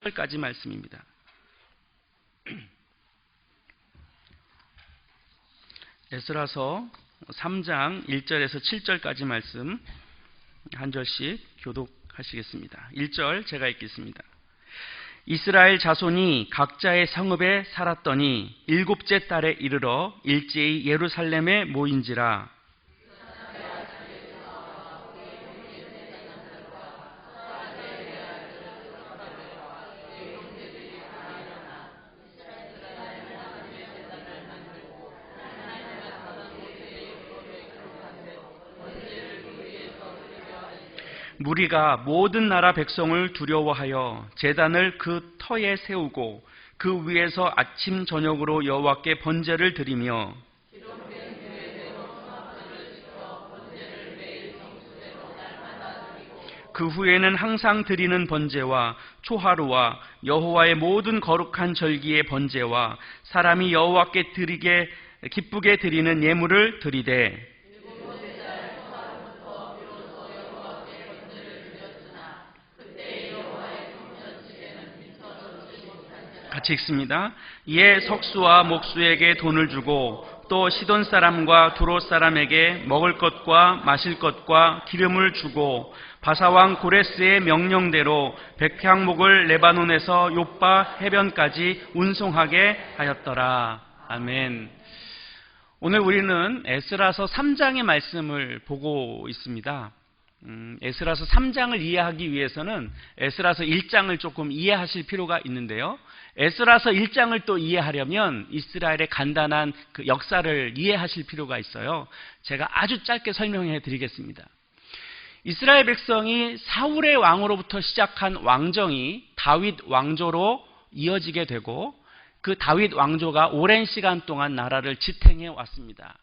8절까지 말씀입니다. 에스라서 3장 1절에서 7절까지 말씀 한 절씩 교독하시겠습니다. 1절 제가 읽겠습니다. 이스라엘 자손이 각자의 성읍에 살았더니 일곱째 달에 이르러 일제히 예루살렘에 모인지라. 무리가 모든 나라 백성을 두려워하여 제단을 그 터에 세우고 그 위에서 아침 저녁으로 여호와께 번제를 드리며 그 후에는 항상 드리는 번제와 초하루와 여호와의 모든 거룩한 절기의 번제와 사람이 여호와께 기쁘게 드리는 예물을 드리되 같이 읽습니다. 이에 석수와 목수에게 돈을 주고 또 시돈 사람과 두롯 사람에게 먹을 것과 마실 것과 기름을 주고 바사왕 고레스의 명령대로 백향목을 레바논에서 요빠 해변까지 운송하게 하였더라. 아멘. 오늘 우리는 에스라서 3장의 말씀을 보고 있습니다. 에스라서 3장을 이해하기 위해서는 에스라서 1장을 조금 이해하실 필요가 있는데요. 에스라서 1장을 또 이해하려면 이스라엘의 간단한 그 역사를 이해하실 필요가 있어요. 제가 아주 짧게 설명해 드리겠습니다. 이스라엘 백성이 사울의 왕으로부터 시작한 왕정이 다윗 왕조로 이어지게 되고 그 다윗 왕조가 오랜 시간 동안 나라를 지탱해 왔습니다.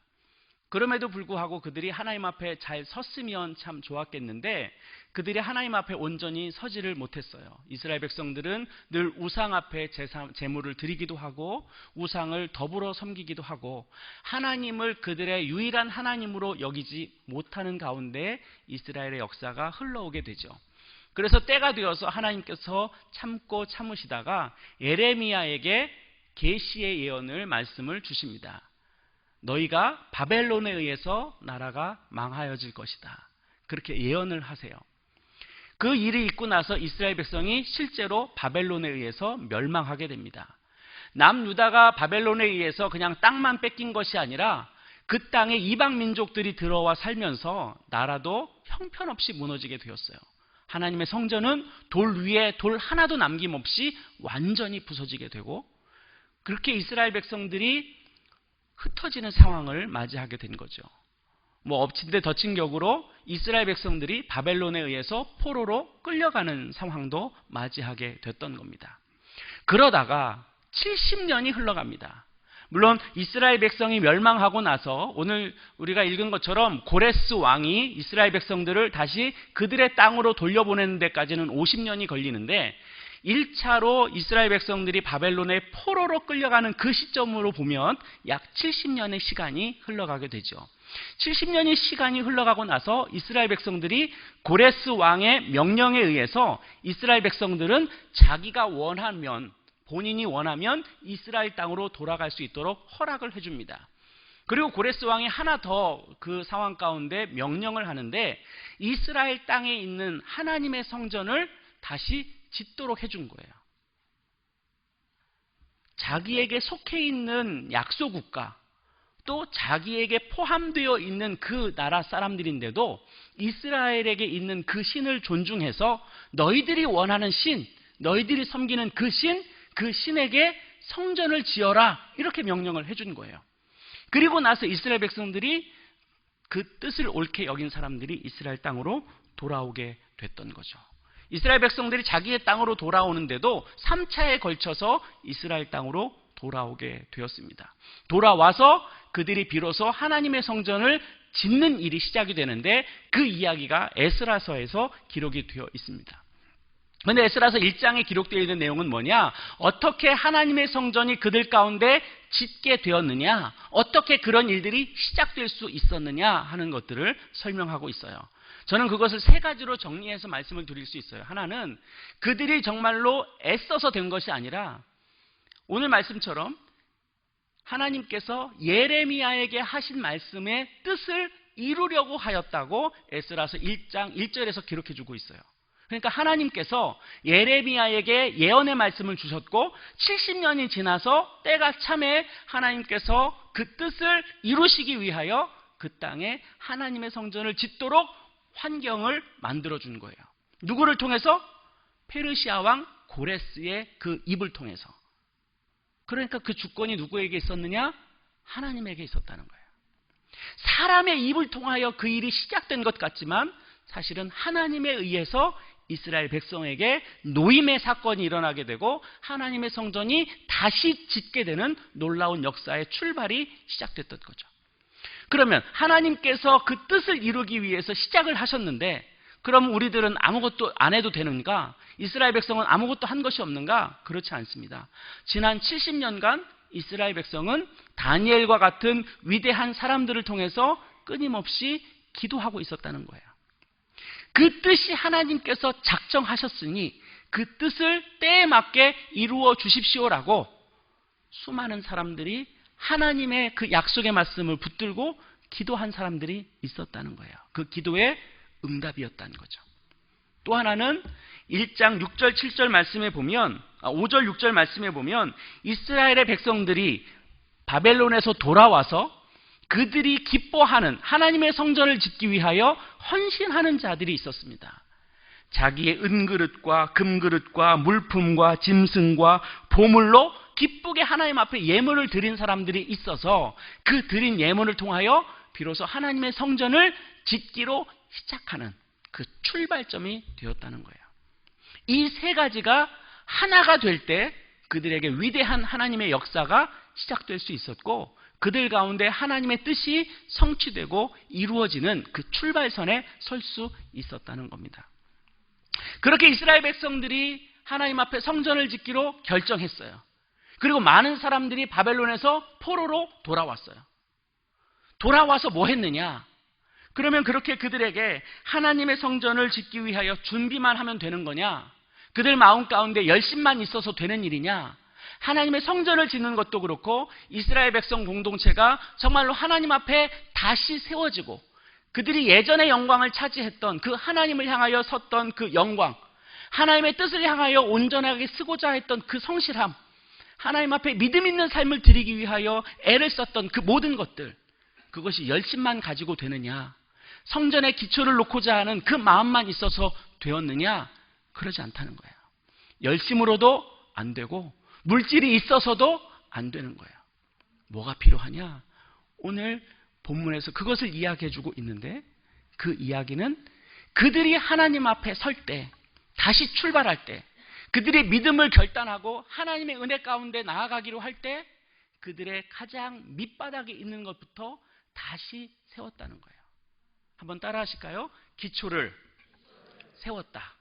그럼에도 불구하고 그들이 하나님 앞에 잘 섰으면 참 좋았겠는데 그들이 하나님 앞에 온전히 서지를 못했어요. 이스라엘 백성들은 늘 우상 앞에 제물을 드리기도 하고 우상을 더불어 섬기기도 하고 하나님을 그들의 유일한 하나님으로 여기지 못하는 가운데 이스라엘의 역사가 흘러오게 되죠. 그래서 때가 되어서 하나님께서 참고 참으시다가 예레미야에게 계시의 예언을 말씀을 주십니다. 너희가 바벨론에 의해서 나라가 망하여질 것이다. 그렇게 예언을 하세요. 그 일이 있고 나서 이스라엘 백성이 실제로 바벨론에 의해서 멸망하게 됩니다. 남유다가 바벨론에 의해서 그냥 땅만 뺏긴 것이 아니라 그 땅에 이방 민족들이 들어와 살면서 나라도 형편없이 무너지게 되었어요. 하나님의 성전은 돌 위에 돌 하나도 남김없이 완전히 부서지게 되고 그렇게 이스라엘 백성들이 흩어지는 상황을 맞이하게 된 거죠. 엎친 데 덮친 격으로 이스라엘 백성들이 바벨론에 의해서 포로로 끌려가는 상황도 맞이하게 됐던 겁니다. 그러다가 70년이 흘러갑니다. 물론 이스라엘 백성이 멸망하고 나서 오늘 우리가 읽은 것처럼 고레스 왕이 이스라엘 백성들을 다시 그들의 땅으로 돌려보내는 데까지는 50년이 걸리는데 1차로 이스라엘 백성들이 바벨론의 포로로 끌려가는 그 시점으로 보면 약 70년의 시간이 흘러가게 되죠. 70년의 시간이 흘러가고 나서 이스라엘 백성들이 고레스 왕의 명령에 의해서 이스라엘 백성들은 자기가 원하면 본인이 원하면 이스라엘 땅으로 돌아갈 수 있도록 허락을 해줍니다. 그리고 고레스 왕이 하나 더 그 상황 가운데 명령을 하는데 이스라엘 땅에 있는 하나님의 성전을 다시 짓도록 해준 거예요. 자기에게 속해 있는 약소국가 또 자기에게 포함되어 있는 그 나라 사람들인데도 이스라엘에게 있는 그 신을 존중해서 너희들이 원하는 신, 너희들이 섬기는 그 신에게 성전을 지어라 이렇게 명령을 해준 거예요. 그리고 나서 이스라엘 백성들이 그 뜻을 옳게 여긴 사람들이 이스라엘 땅으로 돌아오게 됐던 거죠. 이스라엘 백성들이 자기의 땅으로 돌아오는데도 3차에 걸쳐서 이스라엘 땅으로 돌아오게 되었습니다. 돌아와서 그들이 비로소 하나님의 성전을 짓는 일이 시작이 되는데 그 이야기가 에스라서에서 기록이 되어 있습니다. 그런데 에스라서 1장에 기록되어 있는 내용은 뭐냐? 어떻게 하나님의 성전이 그들 가운데 짓게 되었느냐? 어떻게 그런 일들이 시작될 수 있었느냐 하는 것들을 설명하고 있어요. 저는 그것을 세 가지로 정리해서 말씀을 드릴 수 있어요. 하나는 그들이 정말로 애써서 된 것이 아니라 오늘 말씀처럼 하나님께서 예레미야에게 하신 말씀의 뜻을 이루려고 하였다고 에스라서 1장 1절에서 기록해 주고 있어요. 그러니까 하나님께서 예레미야에게 예언의 말씀을 주셨고 70년이 지나서 때가 참에 하나님께서 그 뜻을 이루시기 위하여 그 땅에 하나님의 성전을 짓도록 환경을 만들어 준 거예요. 누구를 통해서? 페르시아 왕 고레스의 그 입을 통해서. 그러니까 그 주권이 누구에게 있었느냐? 하나님에게 있었다는 거예요. 사람의 입을 통하여 그 일이 시작된 것 같지만 사실은 하나님에 의해서 이스라엘 백성에게 노임의 사건이 일어나게 되고 하나님의 성전이 다시 짓게 되는 놀라운 역사의 출발이 시작됐던 거죠. 그러면 하나님께서 그 뜻을 이루기 위해서 시작을 하셨는데 그럼 우리들은 아무것도 안 해도 되는가? 이스라엘 백성은 아무것도 한 것이 없는가? 그렇지 않습니다. 지난 70년간 이스라엘 백성은 다니엘과 같은 위대한 사람들을 통해서 끊임없이 기도하고 있었다는 거예요. 그 뜻이 하나님께서 작정하셨으니 그 뜻을 때에 맞게 이루어 주십시오라고 수많은 사람들이 하나님의 그 약속의 말씀을 붙들고 기도한 사람들이 있었다는 거예요. 그 기도의 응답이었다는 거죠. 또 하나는 1장 6절 7절 말씀에 보면 5절 6절 말씀에 보면 이스라엘의 백성들이 바벨론에서 돌아와서 그들이 기뻐하는 하나님의 성전을 짓기 위하여 헌신하는 자들이 있었습니다. 자기의 은그릇과 금그릇과 물품과 짐승과 보물로 기쁘게 하나님 앞에 예물을 드린 사람들이 있어서 그 드린 예물을 통하여 비로소 하나님의 성전을 짓기로 시작하는 그 출발점이 되었다는 거예요. 이 세 가지가 하나가 될 때 그들에게 위대한 하나님의 역사가 시작될 수 있었고 그들 가운데 하나님의 뜻이 성취되고 이루어지는 그 출발선에 설 수 있었다는 겁니다. 그렇게 이스라엘 백성들이 하나님 앞에 성전을 짓기로 결정했어요. 그리고 많은 사람들이 바벨론에서 포로로 돌아왔어요. 돌아와서 뭐 했느냐? 그러면 그렇게 그들에게 하나님의 성전을 짓기 위하여 준비만 하면 되는 거냐? 그들 마음 가운데 열심만 있어서 되는 일이냐? 하나님의 성전을 짓는 것도 그렇고 이스라엘 백성 공동체가 정말로 하나님 앞에 다시 세워지고 그들이 예전의 영광을 차지했던 그 하나님을 향하여 섰던 그 영광, 하나님의 뜻을 향하여 온전하게 쓰고자 했던 그 성실함, 하나님 앞에 믿음 있는 삶을 드리기 위하여 애를 썼던 그 모든 것들, 그것이 열심만 가지고 되느냐? 성전의 기초를 놓고자 하는 그 마음만 있어서 되었느냐? 그러지 않다는 거예요. 열심으로도 안 되고 물질이 있어서도 안 되는 거예요. 뭐가 필요하냐? 오늘 본문에서 그것을 이야기해주고 있는데 그 이야기는 그들이 하나님 앞에 설 때, 다시 출발할 때, 그들의 믿음을 결단하고 하나님의 은혜 가운데 나아가기로 할 때 그들의 가장 밑바닥에 있는 것부터 다시 세웠다는 거예요. 한번 따라 하실까요? 기초를 세웠다.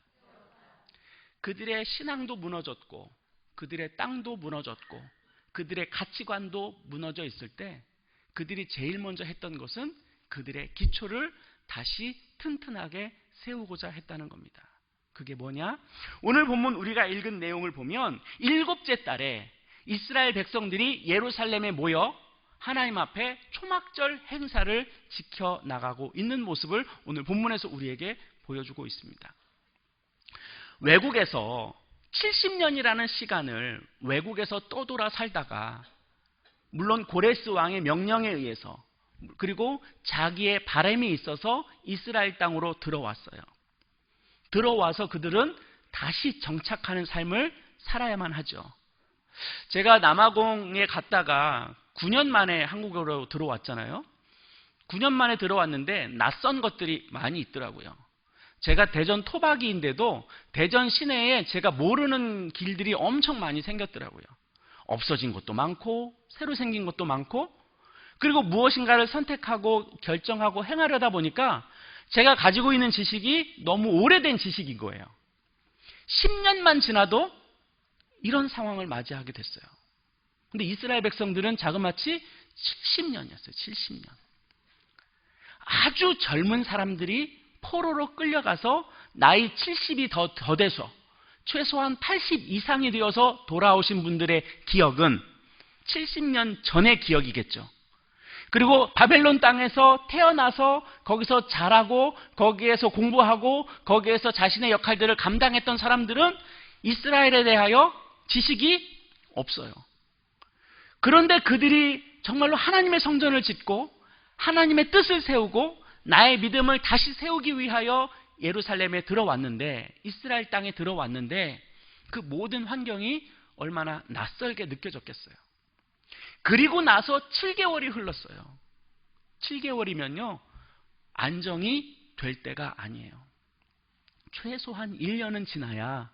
그들의 신앙도 무너졌고 그들의 땅도 무너졌고 그들의 가치관도 무너져 있을 때 그들이 제일 먼저 했던 것은 그들의 기초를 다시 튼튼하게 세우고자 했다는 겁니다. 그게 뭐냐? 오늘 본문 우리가 읽은 내용을 보면 7째 달에 이스라엘 백성들이 예루살렘에 모여 하나님 앞에 초막절 행사를 지켜나가고 있는 모습을 오늘 본문에서 우리에게 보여주고 있습니다. 외국에서 70년이라는 시간을 외국에서 떠돌아 살다가 물론 고레스 왕의 명령에 의해서 그리고 자기의 바람이 있어서 이스라엘 땅으로 들어왔어요. 들어와서 그들은 다시 정착하는 삶을 살아야만 하죠. 제가 남아공에 갔다가 9년 만에 한국으로 들어왔잖아요. 9년 만에 들어왔는데 낯선 것들이 많이 있더라고요. 제가 대전 토박이인데도 대전 시내에 제가 모르는 길들이 엄청 많이 생겼더라고요. 없어진 것도 많고 새로 생긴 것도 많고 그리고 무엇인가를 선택하고 결정하고 행하려다 보니까 제가 가지고 있는 지식이 너무 오래된 지식인 거예요. 10년만 지나도 이런 상황을 맞이하게 됐어요. 근데 이스라엘 백성들은 자그마치 70년이었어요. 70년. 아주 젊은 사람들이 포로로 끌려가서 나이 70이 더 돼서 최소한 80 이상이 되어서 돌아오신 분들의 기억은 70년 전의 기억이겠죠. 그리고 바벨론 땅에서 태어나서 거기서 자라고 거기에서 공부하고 거기에서 자신의 역할들을 감당했던 사람들은 이스라엘에 대하여 지식이 없어요. 그런데 그들이 정말로 하나님의 성전을 짓고 하나님의 뜻을 세우고 나의 믿음을 다시 세우기 위하여 예루살렘에 들어왔는데, 이스라엘 땅에 들어왔는데 그 모든 환경이 얼마나 낯설게 느껴졌겠어요. 그리고 나서 7개월이 흘렀어요. 7개월이면요 안정이 될 때가 아니에요. 최소한 1년은 지나야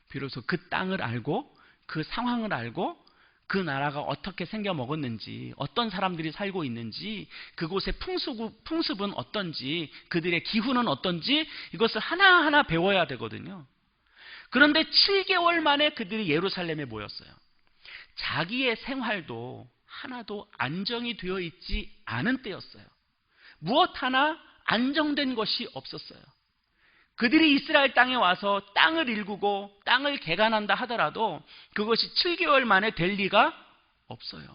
비로소 그 땅을 알고 그 상황을 알고 그 나라가 어떻게 생겨 먹었는지, 어떤 사람들이 살고 있는지, 그곳의 풍습은 어떤지, 그들의 기후는 어떤지, 이것을 하나하나 배워야 되거든요. 그런데 7개월 만에 그들이 예루살렘에 모였어요. 자기의 생활도 하나도 안정이 되어 있지 않은 때였어요. 무엇 하나 안정된 것이 없었어요. 그들이 이스라엘 땅에 와서 땅을 일구고 땅을 개간한다 하더라도 그것이 7개월 만에 될 리가 없어요.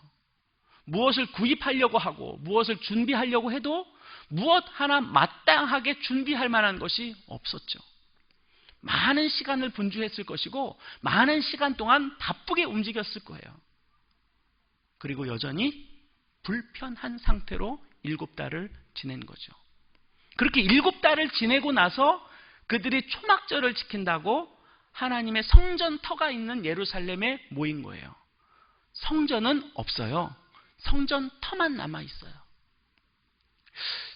무엇을 구입하려고 하고 무엇을 준비하려고 해도 무엇 하나 마땅하게 준비할 만한 것이 없었죠. 많은 시간을 분주했을 것이고 많은 시간 동안 바쁘게 움직였을 거예요. 그리고 여전히 불편한 상태로 7달을 지낸 거죠. 그렇게 7달을 지내고 나서 그들이 초막절을 지킨다고 하나님의 성전터가 있는 예루살렘에 모인 거예요. 성전은 없어요. 성전터만 남아 있어요.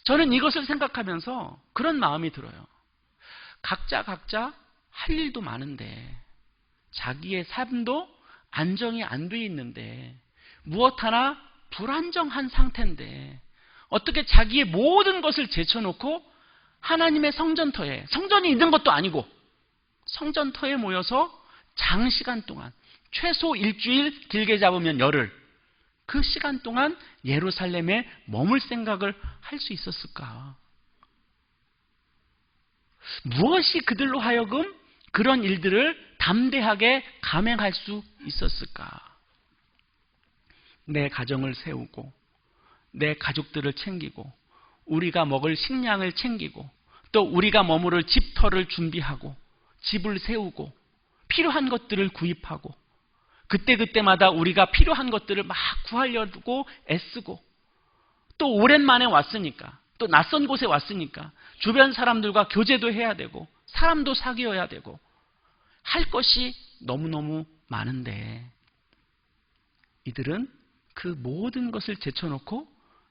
저는 이것을 생각하면서 그런 마음이 들어요. 각자 할 일도 많은데 자기의 삶도 안정이 안 돼 있는데 무엇 하나 불안정한 상태인데 어떻게 자기의 모든 것을 제쳐놓고 하나님의 성전터에, 성전이 있는 것도 아니고 성전터에 모여서 장시간 동안, 최소 일주일, 길게 잡으면 열흘, 그 시간 동안 예루살렘에 머물 생각을 할 수 있었을까? 무엇이 그들로 하여금 그런 일들을 담대하게 감행할 수 있었을까? 내 가정을 세우고 내 가족들을 챙기고 우리가 먹을 식량을 챙기고 또 우리가 머무를 집터를 준비하고 집을 세우고 필요한 것들을 구입하고 그때그때마다 우리가 필요한 것들을 막 구하려고 애쓰고 또 오랜만에 왔으니까 또 낯선 곳에 왔으니까 주변 사람들과 교제도 해야 되고 사람도 사귀어야 되고 할 것이 너무너무 많은데 이들은 그 모든 것을 제쳐놓고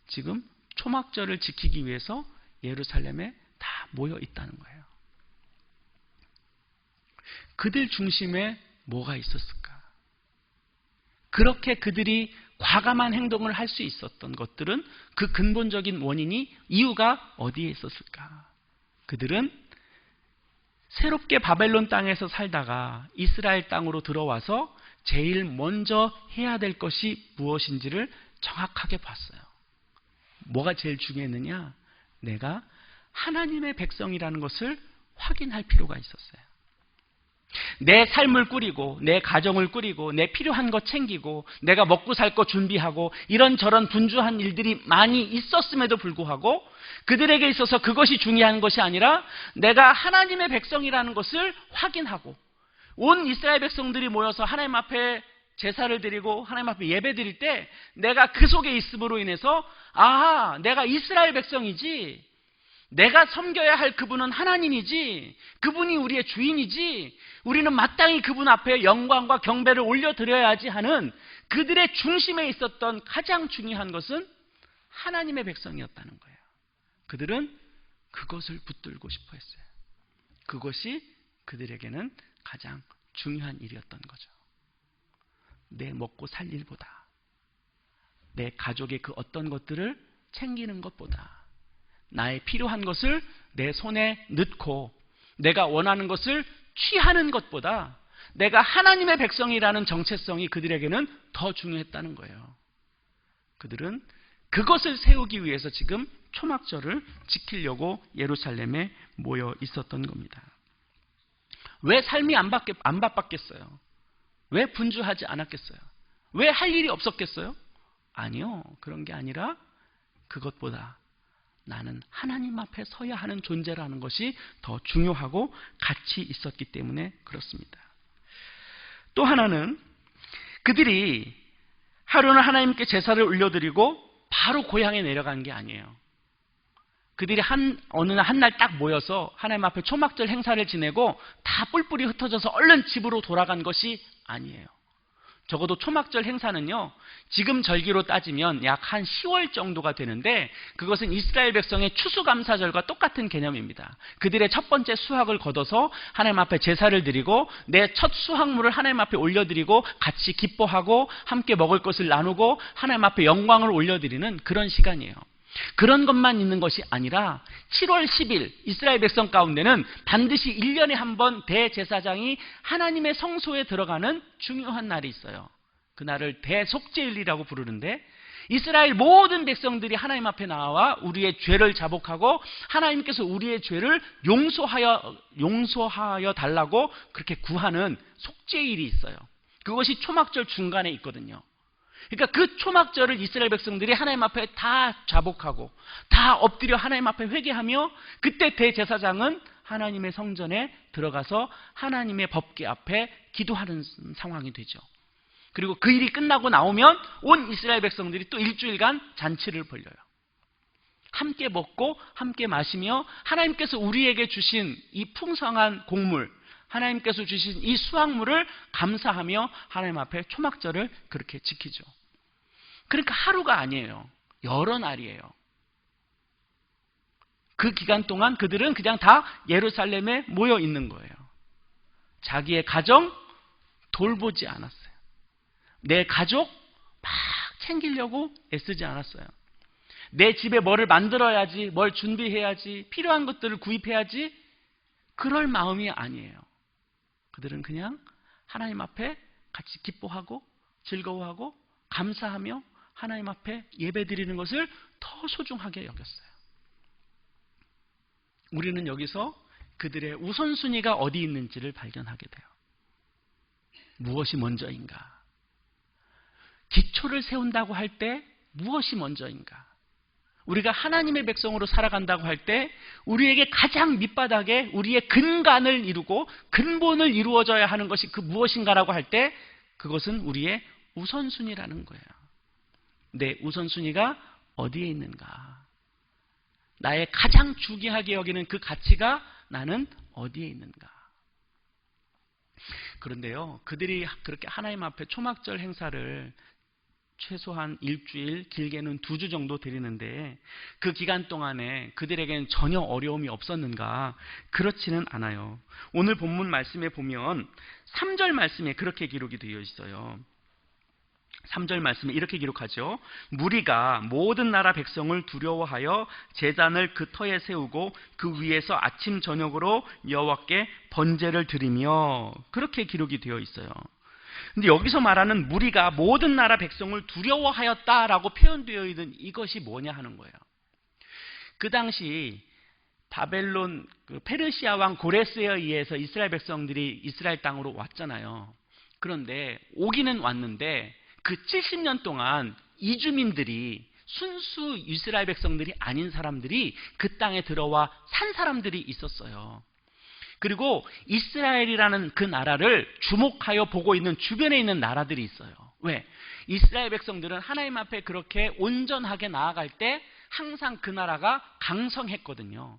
지금 초막절을 지키기 위해서 예루살렘에 다 모여 있다는 거예요. 그들 중심에 뭐가 있었을까? 그렇게 그들이 과감한 행동을 할 수 있었던 것들은 그 근본적인 원인이, 이유가 어디에 있었을까? 그들은 새롭게 바벨론 땅에서 살다가 이스라엘 땅으로 들어와서 제일 먼저 해야 될 것이 무엇인지를 정확하게 봤어요. 뭐가 제일 중요했느냐? 내가 하나님의 백성이라는 것을 확인할 필요가 있었어요. 내 삶을 꾸리고 내 가정을 꾸리고 내 필요한 것 챙기고 내가 먹고 살 거 준비하고 이런저런 분주한 일들이 많이 있었음에도 불구하고 그들에게 있어서 그것이 중요한 것이 아니라 내가 하나님의 백성이라는 것을 확인하고 온 이스라엘 백성들이 모여서 하나님 앞에 제사를 드리고 하나님 앞에 예배 드릴 때 내가 그 속에 있음으로 인해서 아, 내가 이스라엘 백성이지, 내가 섬겨야 할 그분은 하나님이지, 그분이 우리의 주인이지, 우리는 마땅히 그분 앞에 영광과 경배를 올려드려야지 하는 그들의 중심에 있었던 가장 중요한 것은 하나님의 백성이었다는 거예요. 그들은 그것을 붙들고 싶어 했어요. 그것이 그들에게는 가장 중요한 일이었던 거죠. 내 먹고 살 일보다, 내 가족의 그 어떤 것들을 챙기는 것보다, 나의 필요한 것을 내 손에 넣고 내가 원하는 것을 취하는 것보다 내가 하나님의 백성이라는 정체성이 그들에게는 더 중요했다는 거예요. 그들은 그것을 세우기 위해서 지금 초막절을 지키려고 예루살렘에 모여 있었던 겁니다. 왜 삶이 안 바빴겠어요? 왜 분주하지 않았겠어요? 왜 할 일이 없었겠어요? 아니요. 그런 게 아니라 그것보다 나는 하나님 앞에 서야 하는 존재라는 것이 더 중요하고 가치 있었기 때문에 그렇습니다. 또 하나는 그들이 하루는 하나님께 제사를 올려드리고 바로 고향에 내려간 게 아니에요. 그들이 어느 날 딱 모여서 하나님 앞에 초막절 행사를 지내고 다 뿔뿔이 흩어져서 얼른 집으로 돌아간 것이 아니에요. 적어도 초막절 행사는요, 지금 절기로 따지면 약 한 10월 정도가 되는데 그것은 이스라엘 백성의 추수감사절과 똑같은 개념입니다. 그들의 첫 번째 수확을 거둬서 하나님 앞에 제사를 드리고 내 첫 수확물을 하나님 앞에 올려드리고 같이 기뻐하고 함께 먹을 것을 나누고 하나님 앞에 영광을 올려드리는 그런 시간이에요. 그런 것만 있는 것이 아니라 7월 10일 이스라엘 백성 가운데는 반드시 1년에 한 번 대제사장이 하나님의 성소에 들어가는 중요한 날이 있어요. 그날을 대속죄일이라고 부르는데 이스라엘 모든 백성들이 하나님 앞에 나와 우리의 죄를 자복하고 하나님께서 우리의 죄를 용서하여 달라고 그렇게 구하는 속죄일이 있어요. 그것이 초막절 중간에 있거든요. 그러니까 그 초막절을 이스라엘 백성들이 하나님 앞에 다 자복하고 다 엎드려 하나님 앞에 회개하며 그때 대제사장은 하나님의 성전에 들어가서 하나님의 법궤 앞에 기도하는 상황이 되죠. 그리고 그 일이 끝나고 나오면 온 이스라엘 백성들이 또 일주일간 잔치를 벌려요. 함께 먹고 함께 마시며 하나님께서 우리에게 주신 이 풍성한 곡물, 하나님께서 주신 이 수확물을 감사하며 하나님 앞에 초막절을 그렇게 지키죠. 그러니까 하루가 아니에요. 여러 날이에요. 그 기간 동안 그들은 그냥 다 예루살렘에 모여 있는 거예요. 자기의 가정 돌보지 않았어요. 내 가족 막 챙기려고 애쓰지 않았어요. 내 집에 뭐를 만들어야지, 뭘 준비해야지, 필요한 것들을 구입해야지, 그럴 마음이 아니에요. 그들은 그냥 하나님 앞에 같이 기뻐하고 즐거워하고 감사하며 하나님 앞에 예배드리는 것을 더 소중하게 여겼어요. 우리는 여기서 그들의 우선순위가 어디 있는지를 발견하게 돼요. 무엇이 먼저인가? 기초를 세운다고 할 때 무엇이 먼저인가? 우리가 하나님의 백성으로 살아간다고 할 때 우리에게 가장 밑바닥에 우리의 근간을 이루고 근본을 이루어져야 하는 것이 그 무엇인가라고 할 때 그것은 우리의 우선순위라는 거예요. 내 우선순위가 어디에 있는가? 나의 가장 중요하게 여기는 그 가치가 나는 어디에 있는가? 그런데요, 그들이 그렇게 하나님 앞에 초막절 행사를 최소한 일주일, 길게는 2주 정도 드리는데 그 기간 동안에 그들에게는 전혀 어려움이 없었는가? 그렇지는 않아요. 오늘 본문 말씀에 보면 3절 말씀에 그렇게 기록이 되어 있어요. 3절 말씀에 이렇게 기록하죠. 무리가 모든 나라 백성을 두려워하여 제단을 그 터에 세우고 그 위에서 아침 저녁으로 여호와께 번제를 드리며, 그렇게 기록이 되어 있어요. 근데 여기서 말하는 무리가 모든 나라 백성을 두려워하였다라고 표현되어 있는 이것이 뭐냐 하는 거예요. 그 당시 바벨론 페르시아 왕 고레스에 의해서 이스라엘 백성들이 이스라엘 땅으로 왔잖아요. 그런데 오기는 왔는데 그 70년 동안 이주민들이, 순수 이스라엘 백성들이 아닌 사람들이 그 땅에 들어와 산 사람들이 있었어요. 그리고 이스라엘이라는 그 나라를 주목하여 보고 있는 주변에 있는 나라들이 있어요. 왜? 이스라엘 백성들은 하나님 앞에 그렇게 온전하게 나아갈 때 항상 그 나라가 강성했거든요.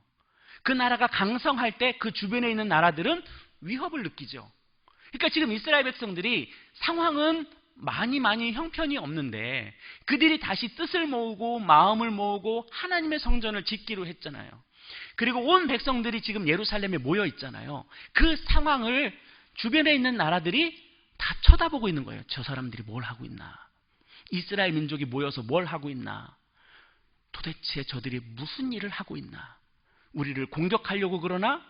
그 나라가 강성할 때 그 주변에 있는 나라들은 위협을 느끼죠. 그러니까 지금 이스라엘 백성들이 상황은 많이 형편이 없는데 그들이 다시 뜻을 모으고 마음을 모으고 하나님의 성전을 짓기로 했잖아요. 그리고 온 백성들이 지금 예루살렘에 모여 있잖아요. 그 상황을 주변에 있는 나라들이 다 쳐다보고 있는 거예요. 저 사람들이 뭘 하고 있나? 이스라엘 민족이 모여서 뭘 하고 있나? 도대체 저들이 무슨 일을 하고 있나? 우리를 공격하려고 그러나?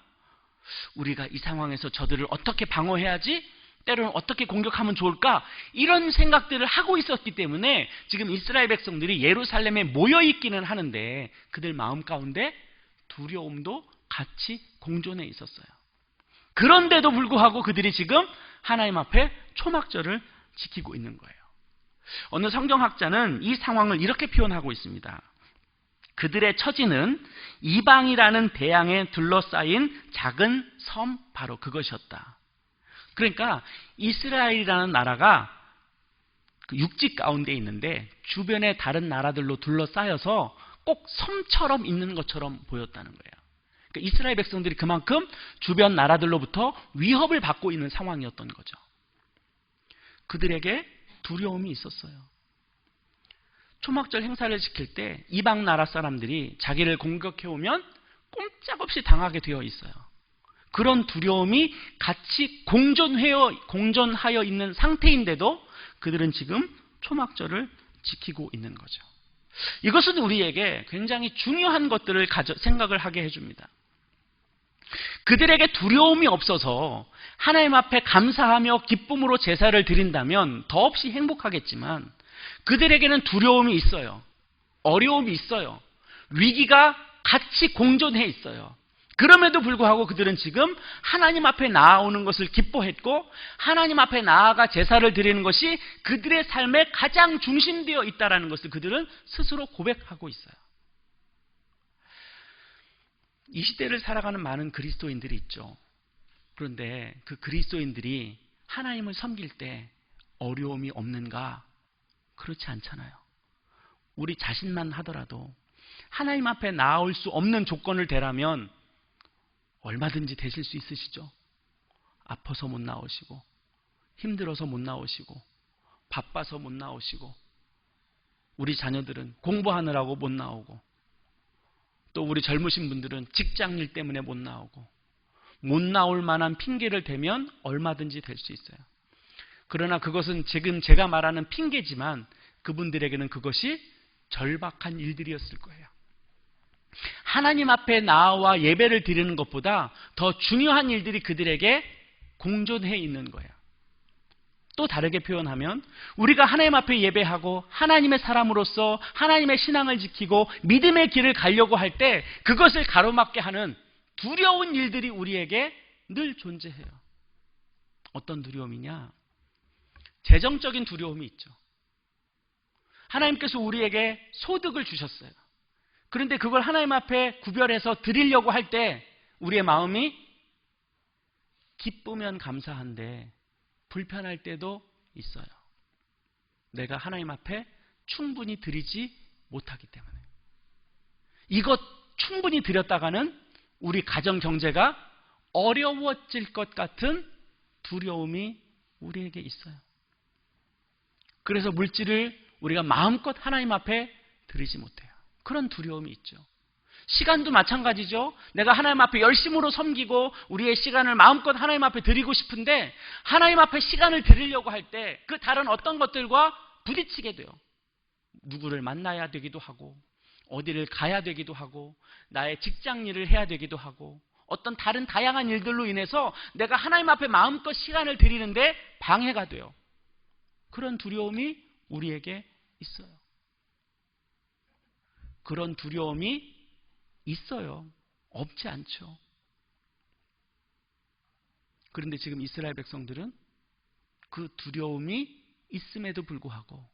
우리가 이 상황에서 저들을 어떻게 방어해야지? 때로는 어떻게 공격하면 좋을까? 이런 생각들을 하고 있었기 때문에 지금 이스라엘 백성들이 예루살렘에 모여 있기는 하는데 그들 마음 가운데 두려움도 같이 공존해 있었어요. 그런데도 불구하고 그들이 지금 하나님 앞에 초막절을 지키고 있는 거예요. 어느 성경학자는 이 상황을 이렇게 표현하고 있습니다. 그들의 처지는 이방이라는 대양에 둘러싸인 작은 섬 바로 그것이었다. 그러니까 이스라엘이라는 나라가 육지 가운데 있는데 주변에 다른 나라들로 둘러싸여서 꼭 섬처럼 있는 것처럼 보였다는 거예요. 그러니까 이스라엘 백성들이 그만큼 주변 나라들로부터 위협을 받고 있는 상황이었던 거죠. 그들에게 두려움이 있었어요. 초막절 행사를 지킬 때 이방 나라 사람들이 자기를 공격해오면 꼼짝없이 당하게 되어 있어요. 그런 두려움이 같이 공존하여 있는 상태인데도 그들은 지금 초막절을 지키고 있는 거죠. 이것은 우리에게 굉장히 중요한 것들을 생각을 하게 해줍니다. 그들에게 두려움이 없어서 하나님 앞에 감사하며 기쁨으로 제사를 드린다면 더없이 행복하겠지만 그들에게는 두려움이 있어요. 어려움이 있어요. 위기가 같이 공존해 있어요. 그럼에도 불구하고 그들은 지금 하나님 앞에 나아오는 것을 기뻐했고 하나님 앞에 나아가 제사를 드리는 것이 그들의 삶에 가장 중심되어 있다는 것을 그들은 스스로 고백하고 있어요. 이 시대를 살아가는 많은 그리스도인들이 있죠. 그런데 그 그리스도인들이 하나님을 섬길 때 어려움이 없는가? 그렇지 않잖아요. 우리 자신만 하더라도 하나님 앞에 나아올 수 없는 조건을 대라면 얼마든지 되실 수 있으시죠? 아파서 못 나오시고 힘들어서 못 나오시고 바빠서 못 나오시고 우리 자녀들은 공부하느라고 못 나오고 또 우리 젊으신 분들은 직장일 때문에 못 나오고 못 나올 만한 핑계를 대면 얼마든지 될 수 있어요. 그러나 그것은 지금 제가 말하는 핑계지만 그분들에게는 그것이 절박한 일들이었을 거예요. 하나님 앞에 나와 예배를 드리는 것보다 더 중요한 일들이 그들에게 공존해 있는 거예요. 또 다르게 표현하면 우리가 하나님 앞에 예배하고 하나님의 사람으로서 하나님의 신앙을 지키고 믿음의 길을 가려고 할 때 그것을 가로막게 하는 두려운 일들이 우리에게 늘 존재해요. 어떤 두려움이냐? 재정적인 두려움이 있죠. 하나님께서 우리에게 소득을 주셨어요. 그런데 그걸 하나님 앞에 구별해서 드리려고 할 때 우리의 마음이 기쁘면 감사한데 불편할 때도 있어요. 내가 하나님 앞에 충분히 드리지 못하기 때문에. 이것 충분히 드렸다가는 우리 가정 경제가 어려워질 것 같은 두려움이 우리에게 있어요. 그래서 물질을 우리가 마음껏 하나님 앞에 드리지 못해요. 그런 두려움이 있죠. 시간도 마찬가지죠. 내가 하나님 앞에 열심으로 섬기고 우리의 시간을 마음껏 하나님 앞에 드리고 싶은데 하나님 앞에 시간을 드리려고 할 때 그 다른 어떤 것들과 부딪히게 돼요. 누구를 만나야 되기도 하고 어디를 가야 되기도 하고 나의 직장 일을 해야 되기도 하고 어떤 다른 다양한 일들로 인해서 내가 하나님 앞에 마음껏 시간을 드리는데 방해가 돼요. 그런 두려움이 우리에게 있어요. 그런 두려움이 있어요. 없지 않죠. 그런데 지금 이스라엘 백성들은 그 두려움이 있음에도 불구하고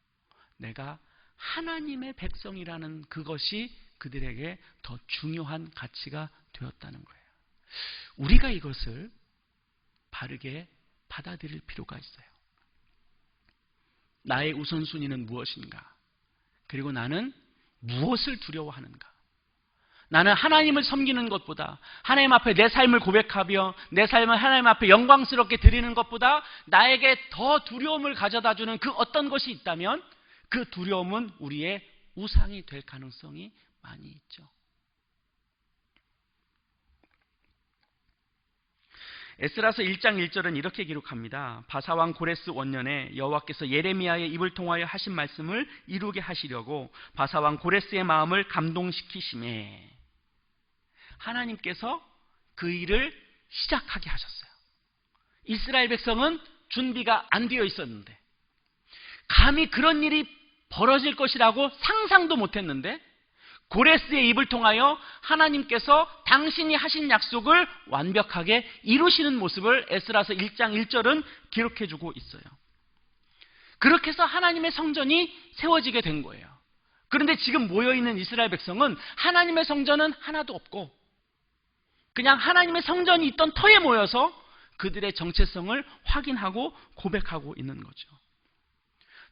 내가 하나님의 백성이라는 그것이 그들에게 더 중요한 가치가 되었다는 거예요. 우리가 이것을 바르게 받아들일 필요가 있어요. 나의 우선순위는 무엇인가? 그리고 나는 무엇을 두려워하는가? 나는 하나님을 섬기는 것보다 하나님 앞에 내 삶을 고백하며 내 삶을 하나님 앞에 영광스럽게 드리는 것보다 나에게 더 두려움을 가져다주는 그 어떤 것이 있다면 그 두려움은 우리의 우상이 될 가능성이 많이 있죠. 에스라서 1장 1절은 이렇게 기록합니다. 바사왕 고레스 원년에 여호와께서 예레미야의 입을 통하여 하신 말씀을 이루게 하시려고 바사왕 고레스의 마음을 감동시키심에 하나님께서 그 일을 시작하게 하셨어요. 이스라엘 백성은 준비가 안 되어 있었는데 감히 그런 일이 벌어질 것이라고 상상도 못했는데 고레스의 입을 통하여 하나님께서 당신이 하신 약속을 완벽하게 이루시는 모습을 에스라서 1장 1절은 기록해주고 있어요. 그렇게 해서 하나님의 성전이 세워지게 된 거예요. 그런데 지금 모여있는 이스라엘 백성은 하나님의 성전은 하나도 없고 그냥 하나님의 성전이 있던 터에 모여서 그들의 정체성을 확인하고 고백하고 있는 거죠.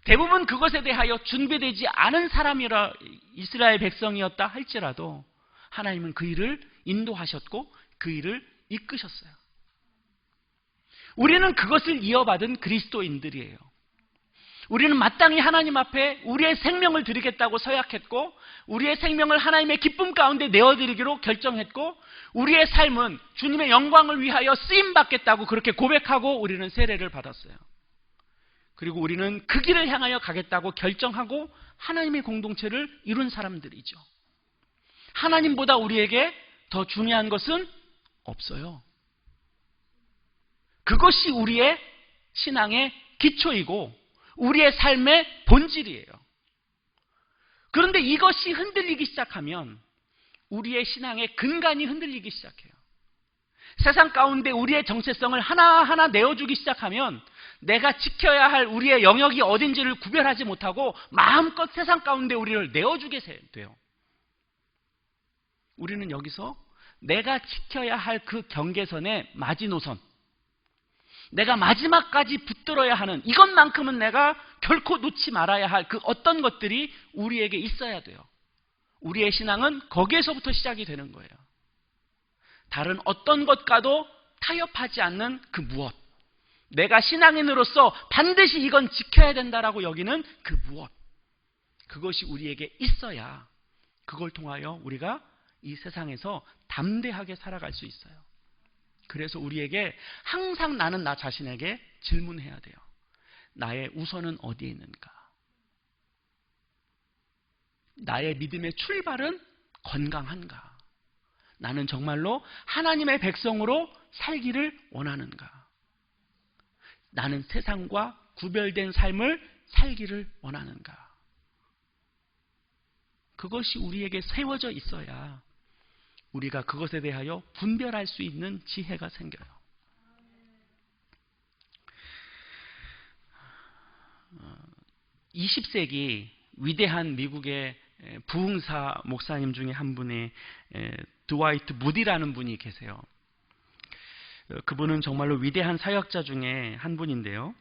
대부분 그것에 대하여 준비되지 않은 사람이라 이스라엘 백성이었다 할지라도 하나님은 그 일을 인도하셨고 그 일을 이끄셨어요. 우리는 그것을 이어받은 그리스도인들이에요. 우리는 마땅히 하나님 앞에 우리의 생명을 드리겠다고 서약했고 우리의 생명을 하나님의 기쁨 가운데 내어드리기로 결정했고 우리의 삶은 주님의 영광을 위하여 쓰임받겠다고 그렇게 고백하고 우리는 세례를 받았어요. 그리고 우리는 그 길을 향하여 가겠다고 결정하고 하나님의 공동체를 이룬 사람들이죠. 하나님보다 우리에게 더 중요한 것은 없어요. 그것이 우리의 신앙의 기초이고 우리의 삶의 본질이에요. 그런데 이것이 흔들리기 시작하면 우리의 신앙의 근간이 흔들리기 시작해요. 세상 가운데 우리의 정체성을 하나하나 내어주기 시작하면 내가 지켜야 할 우리의 영역이 어딘지를 구별하지 못하고 마음껏 세상 가운데 우리를 내어주게 돼요. 우리는 여기서 내가 지켜야 할 그 경계선의 마지노선, 내가 마지막까지 붙들어야 하는 이것만큼은 내가 결코 놓지 말아야 할 그 어떤 것들이 우리에게 있어야 돼요. 우리의 신앙은 거기에서부터 시작이 되는 거예요. 다른 어떤 것과도 타협하지 않는 그 무엇, 내가 신앙인으로서 반드시 이건 지켜야 된다라고 여기는 그 무엇, 그것이 우리에게 있어야 그걸 통하여 우리가 이 세상에서 담대하게 살아갈 수 있어요. 그래서 우리에게 항상 나는 나 자신에게 질문해야 돼요. 나의 우선은 어디에 있는가? 나의 믿음의 출발은 건강한가? 나는 정말로 하나님의 백성으로 살기를 원하는가? 나는 세상과 구별된 삶을 살기를 원하는가? 그것이 우리에게 세워져 있어야 우리가 그것에 대하여 분별할 수 있는 지혜가 생겨요. 20세기 위대한 미국의 부흥사 목사님 중에 한 분의 드와이트 무디라는 분이 계세요. 그분은 정말로 위대한 사역자 중에 한 분인데요.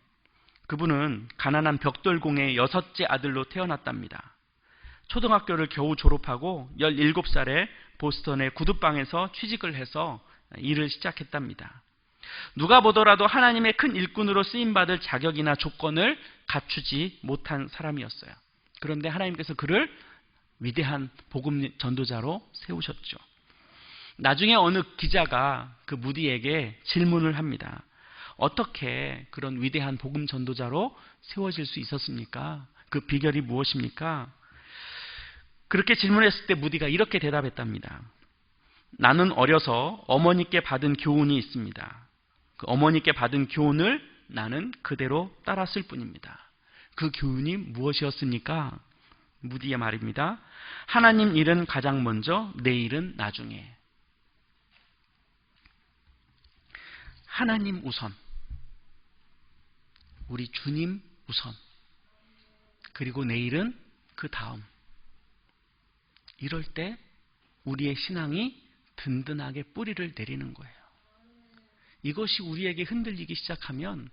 그분은 가난한 벽돌공의 6째 아들로 태어났답니다. 초등학교를 겨우 졸업하고 17살에 보스턴의 구두방에서 취직을 해서 일을 시작했답니다. 누가 보더라도 하나님의 큰 일꾼으로 쓰임받을 자격이나 조건을 갖추지 못한 사람이었어요. 그런데 하나님께서 그를 위대한 복음 전도자로 세우셨죠. 나중에 어느 기자가 그 무디에게 질문을 합니다. 어떻게 그런 위대한 복음 전도자로 세워질 수 있었습니까? 그 비결이 무엇입니까? 그렇게 질문했을 때 무디가 이렇게 대답했답니다. 나는 어려서 어머니께 받은 교훈이 있습니다. 그 어머니께 받은 교훈을 나는 그대로 따랐을 뿐입니다. 그 교훈이 무엇이었습니까? 무디의 말입니다. 하나님 일은 가장 먼저, 내 일은 나중에. 하나님 우선, 우리 주님 우선, 그리고 내 일은 그 다음. 이럴 때 우리의 신앙이 든든하게 뿌리를 내리는 거예요. 이것이 우리에게 흔들리기 시작하면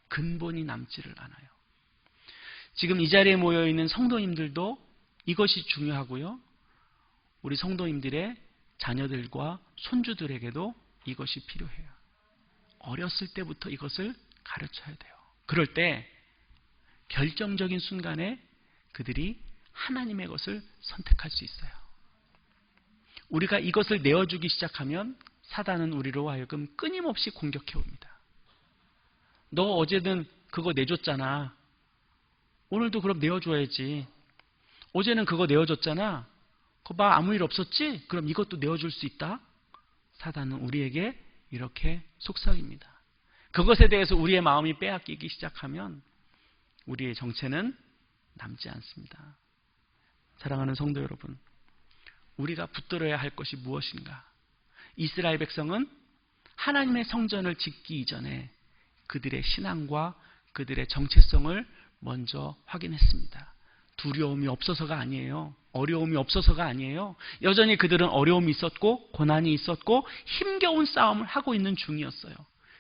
근본이 남지를 않아요. 지금 이 자리에 모여있는 성도님들도 이것이 중요하고요. 우리 성도님들의 자녀들과 손주들에게도 이것이 필요해요. 어렸을 때부터 이것을 가르쳐야 돼요. 그럴 때 결정적인 순간에 그들이 하나님의 것을 선택할 수 있어요. 우리가 이것을 내어주기 시작하면 사단은 우리로 하여금 끊임없이 공격해 옵니다. 너 어제는 그거 내줬잖아. 오늘도 그럼 내어줘야지. 어제는 그거 내어줬잖아. 그거 봐, 아무 일 없었지? 그럼 이것도 내어줄 수 있다? 사단은 우리에게 이렇게 속삭입니다. 그것에 대해서 우리의 마음이 빼앗기기 시작하면 우리의 정체는 남지 않습니다. 사랑하는 성도 여러분, 우리가 붙들어야 할 것이 무엇인가? 이스라엘 백성은 하나님의 성전을 짓기 이전에 그들의 신앙과 그들의 정체성을 먼저 확인했습니다. 두려움이 없어서가 아니에요. 어려움이 없어서가 아니에요. 여전히 그들은 어려움이 있었고 고난이 있었고 힘겨운 싸움을 하고 있는 중이었어요.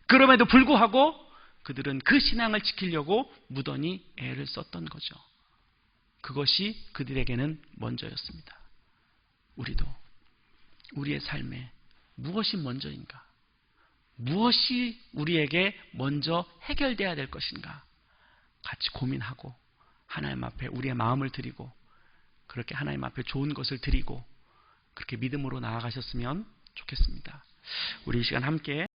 그럼에도 불구하고 그들은 그 신앙을 지키려고 무던히 애를 썼던 거죠. 그것이 그들에게는 먼저였습니다. 우리도 우리의 삶에 무엇이 먼저인가? 무엇이 우리에게 먼저 해결돼야 될 것인가? 같이 고민하고 하나님 앞에 우리의 마음을 드리고 그렇게 하나님 앞에 좋은 것을 드리고 그렇게 믿음으로 나아가셨으면 좋겠습니다. 우리 이 시간 함께